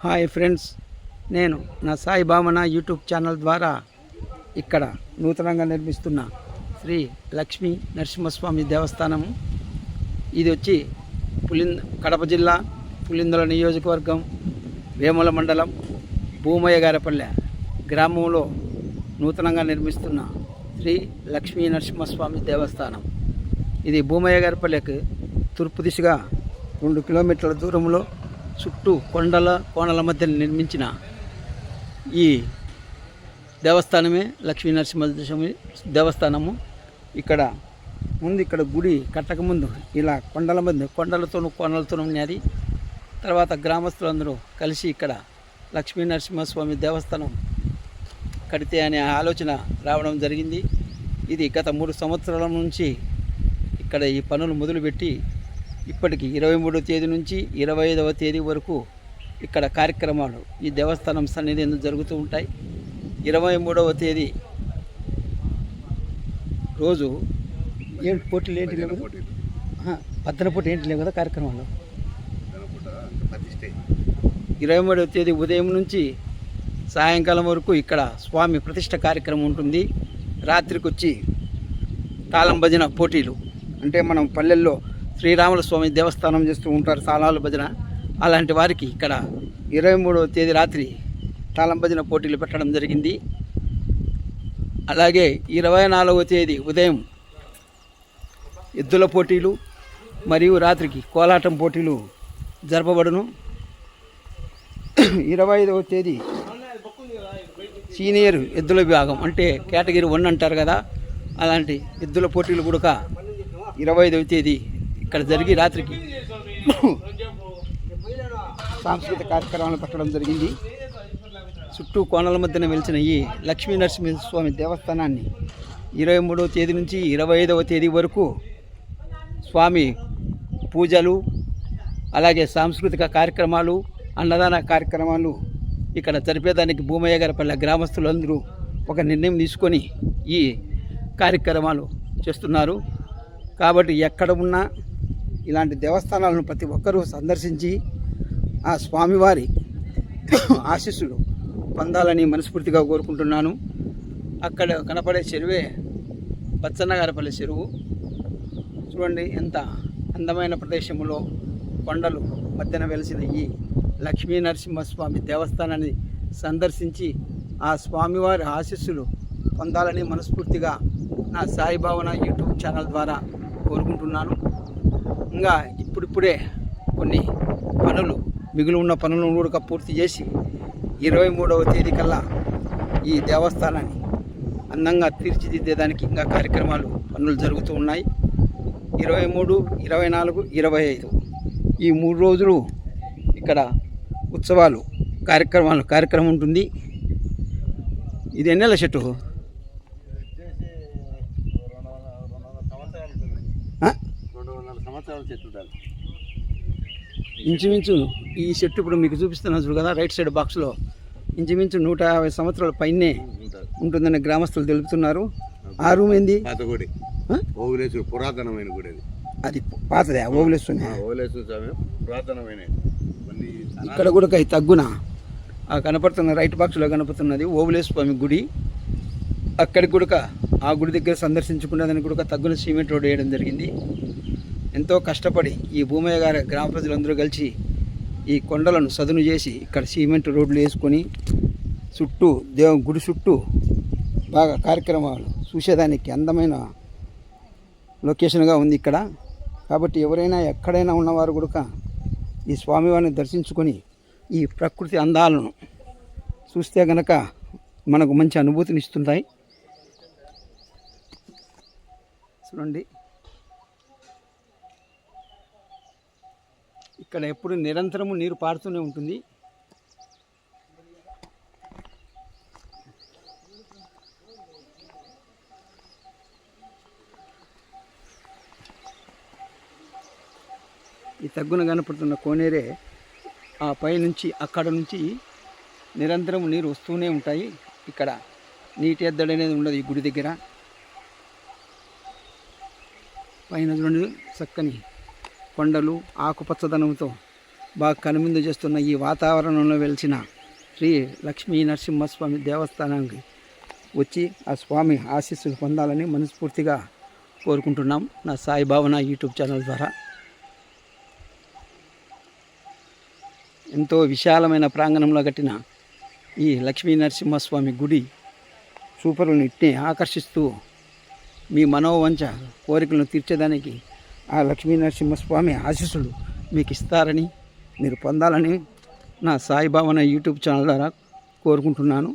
Hi friends, నేను నా సాయి భావన యూట్యూబ్ ఛానల్ ద్వారా ఇక్కడ నూతనంగా నిర్మిస్తున్న శ్రీ లక్ష్మీ నరసింహస్వామి దేవస్థానము. ఇది వచ్చి కడప జిల్లా పులిందల నియోజకవర్గం వేముల మండలం భూమయ్యగారపల్లె గ్రామంలో నూతనంగా నిర్మిస్తున్న శ్రీ లక్ష్మీ నరసింహస్వామి దేవస్థానం. ఇది భూమయ్యగారపల్లెకి తూర్పు దిశగా 2 కిలోమీటర్ల దూరంలో చుట్టూ కోణల మధ్య నిర్మించిన ఈ దేవస్థానమే లక్ష్మీ నరసింహస్వామి దేవస్థానము. ఇక్కడ గుడి కట్టక ముందు ఇలా కొండలతోనూ కోణలతోనూ ఉన్నది. తర్వాత గ్రామస్తులందరూ కలిసి ఇక్కడ లక్ష్మీ నరసింహస్వామి దేవస్థానం కడితే అనే ఆలోచన రావడం జరిగింది. ఇది గత 3 సంవత్సరాల నుంచి ఇక్కడ ఈ పనులు మొదలుపెట్టి ఇప్పటికి 23వ తేదీ నుంచి 25వ తేదీ వరకు ఇక్కడ కార్యక్రమాలు ఈ దేవస్థానం సన్నిధి జరుగుతూ ఉంటాయి. 23వ తేదీ రోజు పోటీలు ఏంటి లేవు, పద్దన పూట ఏంటి లేవు కదా కార్యక్రమాలు. 23వ తేదీ ఉదయం నుంచి సాయంకాలం వరకు ఇక్కడ స్వామి ప్రతిష్ట కార్యక్రమం ఉంటుంది. రాత్రికి వచ్చి తాళం భజన పోటీలు, అంటే మనం పల్లెల్లో శ్రీరాముల స్వామి దేవస్థానం చేస్తూ ఉంటారు తాళాల భజన. అలాంటి వారికి ఇక్కడ 23వ తేదీ రాత్రి తాళం భజన పోటీలు పెట్టడం జరిగింది. అలాగే 24వ తేదీ ఉదయం ఎద్దుల పోటీలు మరియు రాత్రికి కోలాటం పోటీలు జరపబడును. 25వ తేదీ సీనియర్ ఎద్దుల విభాగం, అంటే కేటగిరీ 1 అంటారు కదా, అలాంటి ఎద్దుల పోటీలు కూడా 25వ తేదీ ఇక్కడ జరిగి రాత్రికి సాంస్కృతిక కార్యక్రమాలు పెట్టడం జరిగింది. చుట్టూ కోణల మధ్యన వెలిసిన ఈ లక్ష్మీ నరసింహస్వామి దేవస్థానాన్ని 23వ తేదీ నుంచి 25వ తేదీ వరకు స్వామి పూజలు, అలాగే సాంస్కృతిక కార్యక్రమాలు, అన్నదాన కార్యక్రమాలు ఇక్కడ జరిపేదానికి భూమయ్యగారపల్లె గ్రామస్తులందరూ ఒక నిర్ణయం తీసుకొని ఈ కార్యక్రమాలు చేస్తున్నారు. కాబట్టి ఎక్కడ ఉన్నా ఇలాంటి దేవస్థానాలను ప్రతి ఒక్కరూ సందర్శించి ఆ స్వామివారి ఆశీస్సులు పొందాలని మనస్ఫూర్తిగా కోరుకుంటున్నాను. అక్కడ కనపడే చెరువే బచ్చన్నగారపల్లి చెరువు. చూడండి ఎంత అందమైన ప్రదేశంలో కొండలు మధ్యన వెలిసిన ఈ లక్ష్మీ నరసింహస్వామి దేవస్థానాన్ని సందర్శించి ఆ స్వామివారి ఆశీస్సులు పొందాలని మనస్ఫూర్తిగా నా సాయి భావన యూట్యూబ్ ఛానల్ ద్వారా కోరుకుంటున్నాను. ఇంకా ఇప్పుడిప్పుడే కొన్ని పనులు మిగిలి ఉన్న పనులను కూడా పూర్తి చేసి 23వ తేదీ కల్లా ఈ దేవస్థానాన్ని అందంగా తీర్చిదిద్దేదానికి ఇంకా పనులు జరుగుతూ ఉన్నాయి. 23, 24, 25 ఈ 3 రోజులు ఇక్కడ ఉత్సవాలు కార్యక్రమం ఉంటుంది. ఇది ఎన్నెల చెట్టు? ఇంచుమించు ఈ చెట్టు ఇప్పుడు మీకు చూపిస్తున్నా చూడు కదా, రైట్ సైడ్ బాక్స్లో ఇంచుమించు 150 సంవత్సరాల పైనే ఉంటుందని గ్రామస్తులు తెలుపుతున్నారు. ఆ రూమ్ ఏంది? పురాతనమైన గుడి అది పాతదే. పురాతనమైన ఇక్కడ కూడా తగ్గున కనపడుతున్న రైట్ బాక్స్లో కనపడుతున్నది ఓబులేశ్వర స్వామి గుడి. అక్కడికి కూడా ఆ గుడి దగ్గర సందర్శించుకునేదానికి కూడా తగ్గున సిమెంట్ రోడ్ వేయడం జరిగింది. ఎంతో కష్టపడి ఈ భూమయ్య గారి గ్రామ ప్రజలందరూ కలిసి ఈ కొండలను సదును చేసి ఇక్కడ సిమెంట్ రోడ్లు వేసుకొని చుట్టూ గుడి చుట్టూ బాగా కార్యక్రమాలు చూసేదానికి అందమైన లొకేషన్గా ఉంది ఇక్కడ. కాబట్టి ఎవరైనా ఎక్కడైనా ఉన్నవారు కూడా ఈ స్వామివారిని దర్శించుకొని ఈ ప్రకృతి అందాలను చూస్తే గనక మనకు మంచి అనుభూతిని ఇస్తుంటాయి. చూడండి, ఇక్కడ ఎప్పుడు నిరంతరము నీరు పారుతూనే ఉంటుంది. ఈ తగ్గున కనపడుతున్న కోనేరే ఆ పై నుంచి అక్కడ నుంచి నిరంతరం నీరు వస్తూనే ఉంటాయి. ఇక్కడ నీటి ఎద్దడి అనేది ఉండదు ఈ గుడి దగ్గర. పైన చూడండి చక్కని కొండలు ఆకుపచ్చదనంతో బాగా కనువిందు చేస్తున్న ఈ వాతావరణంలో వెలిసిన శ్రీ లక్ష్మీ నరసింహస్వామి దేవస్థానానికి వచ్చి ఆ స్వామి ఆశీస్సులు పొందాలని మనస్ఫూర్తిగా కోరుకుంటున్నాం నా సాయి భావన యూట్యూబ్ ఛానల్ ద్వారా. ఎంతో విశాలమైన ప్రాంగణంలో కట్టిన ఈ లక్ష్మీ నరసింహస్వామి గుడి చూపరులను ఇట్నే ఆకర్షిస్తూ మీ మనోవంచ కోరికలను తీర్చేదానికి ఆ లక్ష్మీ నరసింహస్వామి ఆశీస్సులు మీకు ఇస్తారని, మీరు పొందాలని నా సాయి భావన యూట్యూబ్ ఛానల్ ద్వారా కోరుకుంటున్నాను.